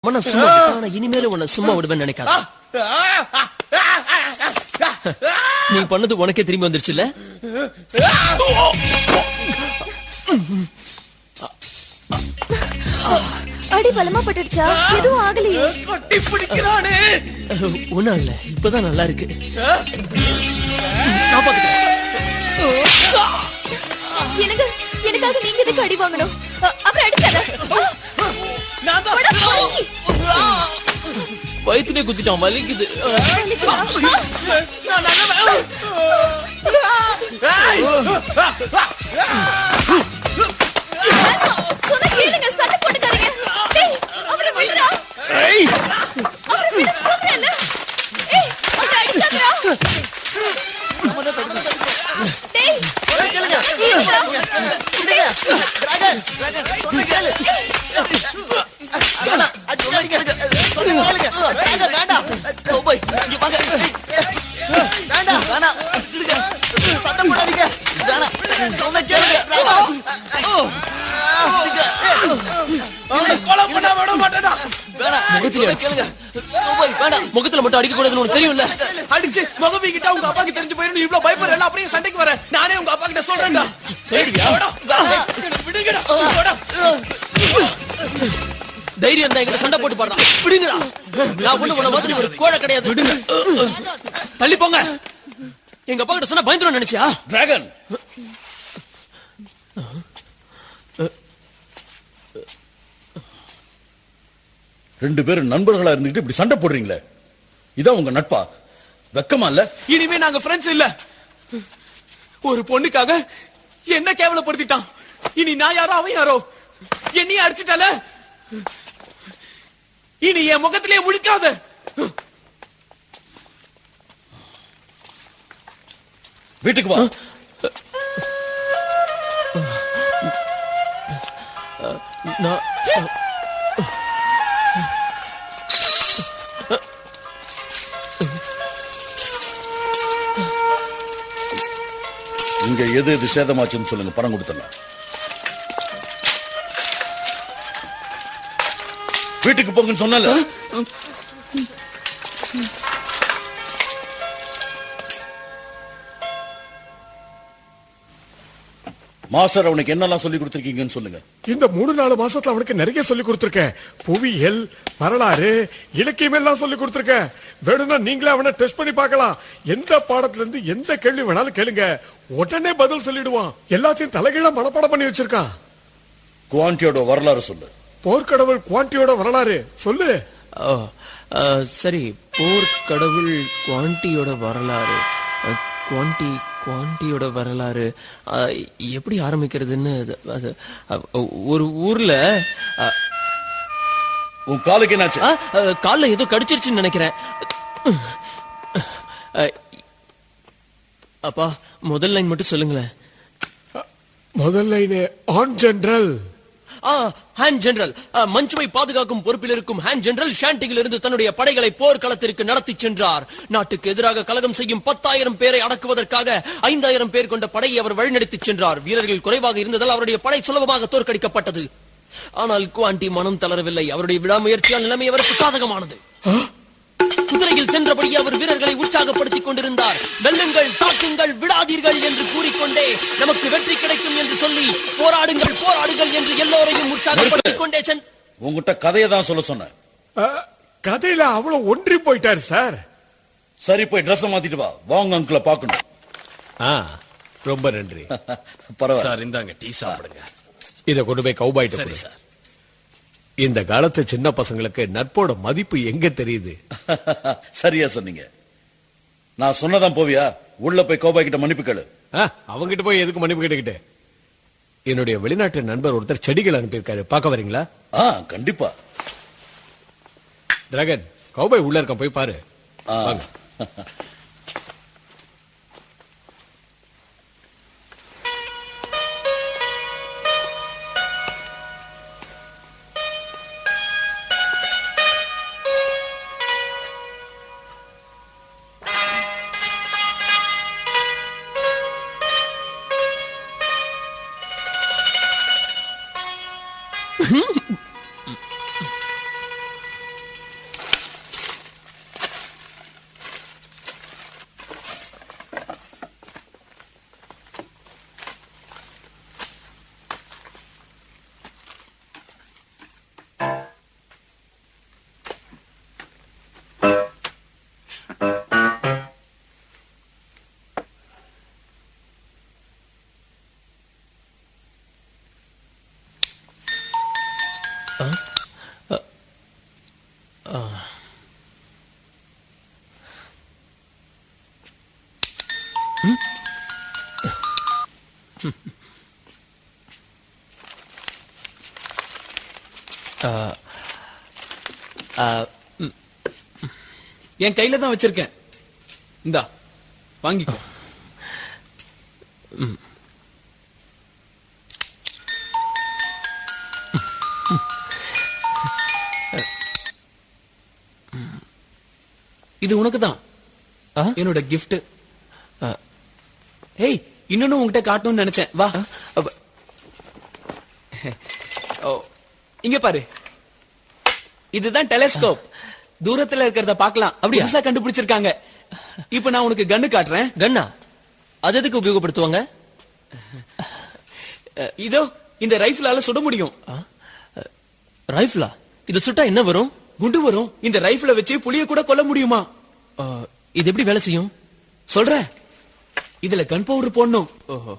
மன சும்மா ஆனா இனிமேல உன்னை சும்மா விடுவேன்னு நினைக்காத. நீ பண்ணது உனக்கே திரும்பி வந்துருச்சுல்ல? அடி பலமா பட்டுடுச்சா? எதுவும் ஆகலையே. கட்டி பிடிக்கிறானே. ஒண்ணும் இல்ல, இப்பதான் நல்லா இருக்கு. எனக்கு எனக்காக நீங்க எதுக்கு அடி வாங்கணும்? அப்புறம் அடிக்காத. வயிற்றுனே குத்திட்டான், வலிக்குது. சொன்ன கேளுங்க, சண்டை போட்டுக்காதீங்க. டேய், அவரை விடுடா. அவரை விடு, சொல்றேன்ல. ஏய், அவரை அடிக்காதடா. டேய், கேளுங்க. டிராகன், சொன்ன கேளு. வேணாம், அடி சொல்லாதீங்க. சொன்ன கேளுங்க. டிராகன் வேண்டாம். போய் இங்க வாங்க. வேண்டாம், வேணாம். விடுங்க. சண்டை போடாதீங்க. வேணாம். சொன்ன கேளுங்க. முகத்துல மட்டும் அடிக்க கூடாதுன்னு உனக்கு தெரியும்ல? அடிச்சு முகம் வீங்கிட்டா உங்க அப்பாக்கு தெரிஞ்சு போயிடும். இவ்வளவு பயப்படுறேன், அப்படியே சண்டைக்கு வரேன். நானே உங்க அப்பா கிட்ட சொல்றேன்டா. சரியா? விடுங்கடா. தைரியம் தான் எங்கிட்ட சண்டை போட்டு பாடுறான். விடுங்கடா. நான் ஒண்ணு உன்ன மாதிரி ஒரு கோழை கிடையாது. விடுங்க. தள்ளி போங்க. எங்க அப்பா கிட்ட சொன்னா பயந்துரும் நினைச்சியா? டிராகன், ரெண்டு பேரும் நண்பர்களா இருந்துகிட்டு இப்படி சண்டை போடுறீங்களே, இதான் உங்க நட்பா? வெக்கமா இல்ல? இனிமே நாங்க ஃப்ரெண்ட்ஸ் இல்ல. ஒரு பொண்ணுக்காக என்ன கேவலப்படுத்திட்டான். இனி நான் யாரோ அவன் யாரோ. என்னையே அடிச்சிட்டால. இனி என் முகத்திலே முழிக்காத. வீட்டுக்கு வா. நான் இங்க எது எது சேதமாச்சுன்னு சொல்லுங்க, பணம் கொடுத்துடலாம். வீட்டுக்கு போங்கன்னு சொன்னல. மாஸ்டர் அவனுக்கு என்னெல்லாம் சொல்லி கொடுத்திருக்கீங்கன்னு சொல்லுங்க. இந்த 3-4 மாசத்துல அவனுக்கு நிறைய சொல்லி கொடுத்திருக்கேன். புவியியல், வரலாறு, இலக்கியம் எல்லாம் சொல்லி கொடுத்திருக்கேன். வேணும்னா நீங்களே அவனை டெஸ்ட் பண்ணி பார்க்கலாம். எந்த பாடத்துல இருந்து எந்த கேள்வி வேணாலும் கேளுங்க, உடனே பதில் சொல்லிடுவான். எல்லாத்தையும் தலைகீழா மனப்பாடம் பண்ணி வச்சிருக்கான். குவான்டியோட வரலாறு சொல்லு. போர்க்கடவுள் குவான்டியோட வரலாறு சொல்லு. சரி, போர்க்கடவுள் குவான்டியோட வரலாறு. குவான்டியோட வரலாறு எப்படி ஆரம்பிக்கிறதுன்னு ஒரு ஊர்ல உன் காலுக்கு என்னாச்சு? கால்ல ஏதோ கடிச்சிருச்சுன்னு நினைக்கிறேன். அப்பா, முதல் லைன் மட்டும் சொல்லுங்களேன். முதல் line on general. Hand general, மஞ்சுவை பாதுகாக்கும் பொறுப்பில் இருக்கும் ஹேண்ட் ஜெனரல் ஷாண்டியில் இருந்து தன்னுடைய படைகளை போர்க்களத்திற்கு நடத்தி சென்றார். நாட்டுக்கு எதிராக கலகம் செய்யும் 10,000 பேரை அடக்குவதற்காக 5,000 பேர் கொண்ட படையை அவர் வழிநடத்தி சென்றார். வீரர்கள் குறைவாக இருந்ததால் அவருடைய படை சுலபமாக தோற்கடிக்கப்பட்டது. ஆனால் குவாண்டி மனம் தளரவில்லை. அவருடைய விடாமுயற்சியால் நிலைமை அவருக்கு சாதகமானது. குதிரையில் சென்றபடி அவர் வீரர்களை உற்சாகப்படுத்திக் கொண்டிருந்தார். வெல்லுங்கள், தாக்குங்கள், விடாதீர்கள் என்று கூறிக்கொண்டே நமக்கு வெற்றி கிடைக்கும் என்று சொல்லி போராடுங்கள், போராடுங்கள் என்று எல்லோரையும் உற்சாகப்படுத்திக் கொண்டே உங்ககிட்ட கதையை தான் சொல்ல சொன்னேன். கதையில அவ்வளவு ஒன்றி போயிட்டாரு சார். சரி, போய் ட்ரெஸ் மாத்திட்டு வா. வாங்க அங்கிள பாக்கணும். ரொம்ப நன்றி. பரவாயில்ல சார், இந்தாங்க டீ சாப்பிடுங்க. இத கொண்டு போய் கவுபாய்ட்ட கொடு சார். இந்த காலத்து சின்ன பசங்களுக்கு நட்போட மதிப்பு எங்க தெரியுது? சரியா சொன்னீங்க. நான் சொன்னதான் போவியா? உள்ள போய் கோபாய் கிட்ட மன்னிப்பு கேளு. அவங்கிட்ட போய் எதுக்கு மன்னிப்பு கேட்டுக்கிட்டு? என்னுடைய வெளிநாட்டு நண்பர் ஒருத்தர் செடிகள் அனுப்பியிருக்காரு, பார்க்க வரீங்களா? கண்டிப்பா. டிராகன், கவுபாய் உள்ள இருக்க, போய் பாரு. வாங்க. என் கையில தான் வச்சிருக்கேன். இந்தா வாங்கிக்கோ. இது உனக்கு தான் என்னோட gift. ஏய், இன்னொன்னு உன்கிட்ட காட்டணும்னு நினைச்சேன். வா. ஓ, இங்க பாரு. இதுதான் டெலிஸ்கோப். தூரத்துல இருக்கிறத பார்க்கலாம். அப்படியா? புதுசா கண்டுபிடிச்சிருக்காங்க. இப்ப நான் உனக்கு கன்னு காட்டுறேன். கன்னா அது எதுக்கு உபயோகப்படுத்துவாங்க? இதோ இந்த ரைஃபிளால சுட முடியும். ரைஃபிளா? இது சுட்டா என்ன வரும்? குண்டு வரும். இந்த ரைஃபிள வச்சு புலிய கூட கொல்ல முடியுமா? இது எப்படி வேலை செய்யும்? சொல்றேன். இதுல கன் பவுடர் போடணும். ஓஹோ.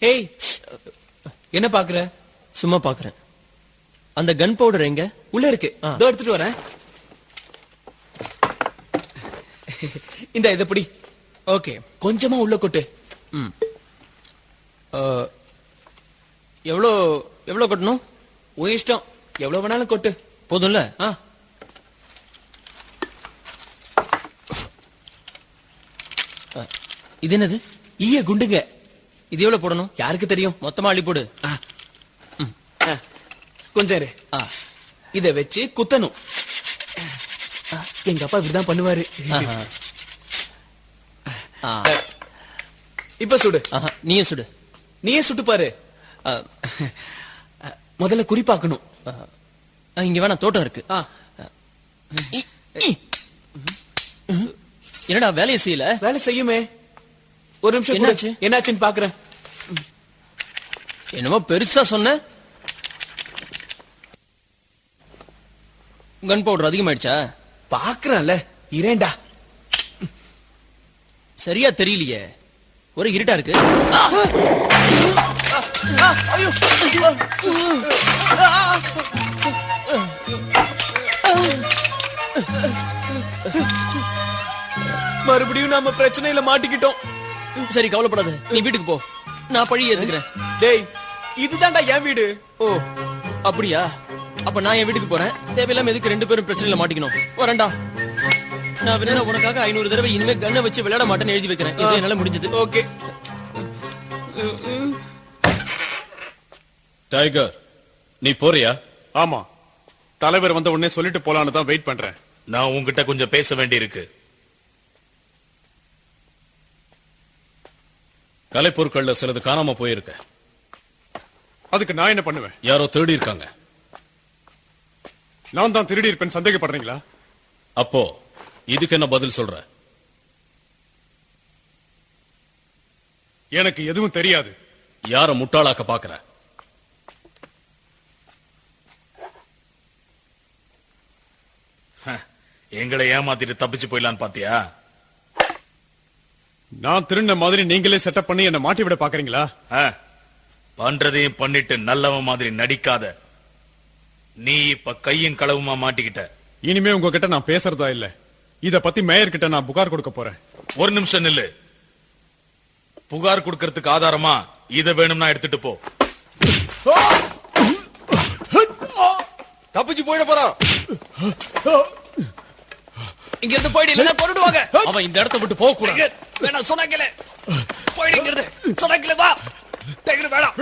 ஏய், என்ன பாக்குற? சும்மா பாக்குறேன். அந்த கன் பவுடர் எங்க? உள்ள இருக்கு. இதோ எடுத்துட்டு வரேன். இந்த இத பிடி. ஓகே. கொஞ்சமா உள்ள கொட்டு. எவ்வளோ எவ்வளோ கட்டணும்? உன் இஷ்டம். எவ்வளவு வேணாலும் கொட்டு. போதும்ல? இது என்னது? ஈய குண்டுங்க. இது எவ்வளவு போடணும்? யாருக்கு தெரியும்? மொத்தமா அள்ளி போடு. கொஞ்சம் இரு. இத வச்சு குத்தணும். எங்க அப்பா இப்படிதான் பண்ணுவாரு. இப்ப சுடு. நீயே சுடு. நீயே சுட்டு பாரு. முதல்ல குறிப்பாக்கணும். இங்க வேணா தோட்டம் இருக்கு. என்னடா வேலையை செய்யல? வேலை செய்யுமே. ஒரு நிமிஷம். என்னாச்சு? என்னாச்சுன்னு பாக்குறேன். என்னமோ பெருசா சொன்ன. கன் பவுடர் அதிகமாயிடுச்சா? பாக்குறேன்ல. இரேண்டா. சரியா தெரியலையே. ஒரு இருட்டா இருக்கு. மறுபடியும் நாம பிரச்சனையில மாட்டிக்கிட்டோம். சரி, கவலைப்படாத. நீ வீட்டுக்கு போ. நான் பழி ஏத்துக்கிறேன். டேய், இதுதான்டா என் வீடு. ஓ, அப்படியா? அப்ப நான் என் வீட்டுக்கு போறேன். தேவையில்லாம எதுக்கு ரெண்டு பேரும் பிரச்சனையில மாட்டிக்கணும்? வரேன்டா. நான் வேணா உனக்காக 500 தடவை இனிமே கண்ணை வச்சு விளையாட மாட்டேன்னு எழுதி வைக்கிறேன். இது என்னால முடிஞ்சது. ஓகே. டைகர், நீ போறியா? ஆமா, தலைவர் வந்த உடனே சொல்லிட்டு போலான்னு தான் வெயிட் பண்றேன். நான் உன்கிட்ட கொஞ்சம் பேச வேண்டியிருக்கு. கலைப்பொருட்கள்ல சிலது காணாம போயிருக்க. அதுக்கு நான் என்ன பண்ணுவேன்? யாரோ திருடி இருக்காங்க. நான் தான் திருடி இருப்பேன் சந்தேகப்படுறீங்களா? அப்போ இதுக்கு என்ன பதில் சொல்ற? எனக்கு எதுவும் தெரியாது. யார முட்டாளாக்க பாக்குற? எங்களை ஏமாத்திட்டு தப்பிச்சு போயிடலான்னு பாத்தியா? நான் திருண்ண மாதிரி நீங்களே செட்டப் பண்ணி என்ன மாட்டி விட பாக்குறீங்களா? பண்றதையும் பண்ணிட்டு நல்லவன் மாதிரி நடிக்காத. நீ இப்ப கையும் களவுமா மாட்டிக்கிட்ட. இனிமே உங்ககிட்ட நான் பேசுறதா இல்ல. இத பத்தி மேயர் கிட்ட நான் புகார் கொடுக்க போறேன். ஒரு நிமிஷம் நில்லு. புகார் கொடுக்கறதுக்கு ஆதாரமா இத வேணும்னா எடுத்துட்டு போ. தப்பிச்சு போயிட போறான். இங்க இருந்து போயிடு, இல்லன்னா கொன்னுடுவாங்க. அவன் இந்த இடத்தை விட்டு போக கூடாது. வேணா சொன்னாங்கல. போயிடு இங்க இருந்து. சொன்னாங்கல வா. டைகர் வேணாம்.